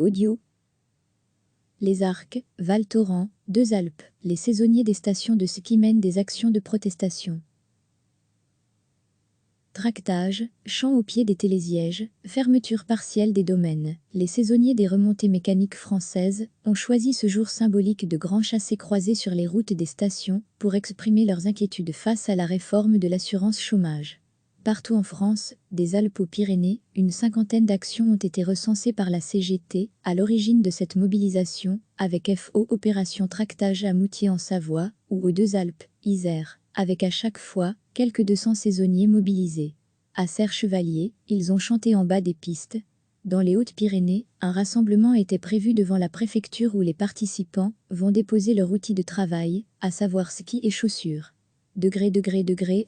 Audio. Les Arcs, Val Thorens, Deux Alpes, les saisonniers des stations de ski mènent des actions de protestation. Tractage, chants au pied des télésièges, fermeture partielle des domaines. Les saisonniers des remontées mécaniques françaises ont choisi ce jour symbolique de grands chassés-croisés sur les routes des stations pour exprimer leurs inquiétudes face à la réforme de l'assurance chômage. Partout en France, des Alpes aux Pyrénées, une cinquantaine d'actions ont été recensées par la CGT à l'origine de cette mobilisation, avec FO Opération Tractage à Moutier en Savoie ou aux Deux Alpes, Isère, avec à chaque fois quelques 200 saisonniers mobilisés. À Serre-Chevalier, ils ont chanté en bas des pistes. Dans les Hautes-Pyrénées, un rassemblement était prévu devant la préfecture où les participants vont déposer leur outil de travail, à savoir ski et chaussures. Degré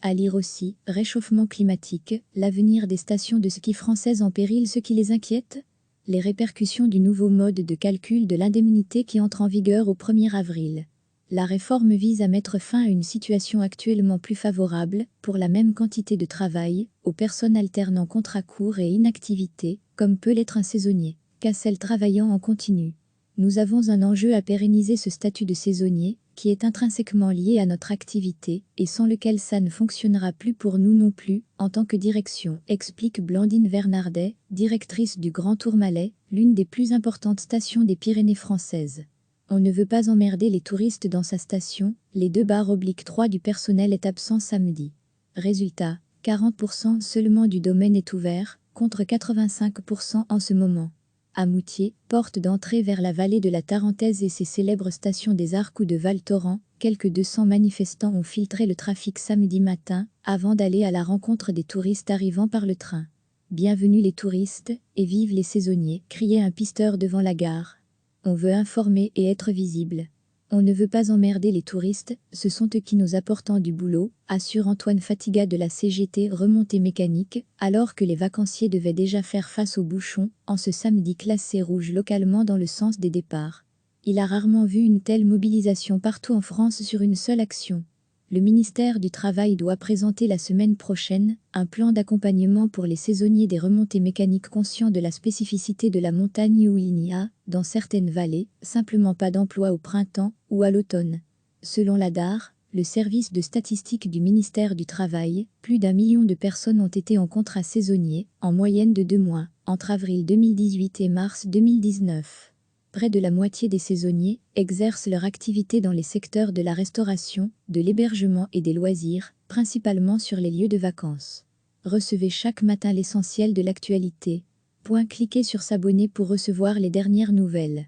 à lire aussi, réchauffement climatique, l'avenir des stations de ski françaises en péril. Ce qui les inquiète ? Les répercussions du nouveau mode de calcul de l'indemnité qui entre en vigueur au 1er avril. La réforme vise à mettre fin à une situation actuellement plus favorable, pour la même quantité de travail, aux personnes alternant contrat court et inactivité, comme peut l'être un saisonnier, qu'à celles travaillant en continu. Nous avons un enjeu à pérenniser ce statut de saisonnier, qui est intrinsèquement lié à notre activité, et sans lequel ça ne fonctionnera plus pour nous non plus, en tant que direction, explique Blandine Vernardet, directrice du Grand Tourmalet, l'une des plus importantes stations des Pyrénées françaises. On ne veut pas emmerder les touristes dans sa station, les 2/3 du personnel est absent samedi. Résultat, 40% seulement du domaine est ouvert, contre 85% en ce moment. À Moutier, porte d'entrée vers la vallée de la Tarentaise et ses célèbres stations des Arcs ou de Val Thorens, quelques 200 manifestants ont filtré le trafic samedi matin, avant d'aller à la rencontre des touristes arrivant par le train. Bienvenue les touristes, et vive les saisonniers, criait un pisteur devant la gare. On veut informer et être visible. On ne veut pas emmerder les touristes, ce sont eux qui nous apportent du boulot, assure Antoine Fatiga de la CGT Remontée Mécanique, alors que les vacanciers devaient déjà faire face aux bouchons, en ce samedi classé rouge localement dans le sens des départs. Il a rarement vu une telle mobilisation partout en France sur une seule action. Le ministère du Travail doit présenter la semaine prochaine un plan d'accompagnement pour les saisonniers des remontées mécaniques conscients de la spécificité de la montagne où il n'y a, dans certaines vallées, simplement pas d'emploi au printemps ou à l'automne. Selon l'ADAR, le service de statistique du ministère du Travail, plus d'1 million de personnes ont été en contrat saisonnier, en moyenne de 2 mois, entre avril 2018 et mars 2019. Près de la moitié des saisonniers exercent leur activité dans les secteurs de la restauration, de l'hébergement et des loisirs, principalement sur les lieux de vacances. Recevez chaque matin l'essentiel de l'actualité. Cliquez sur s'abonner pour recevoir les dernières nouvelles.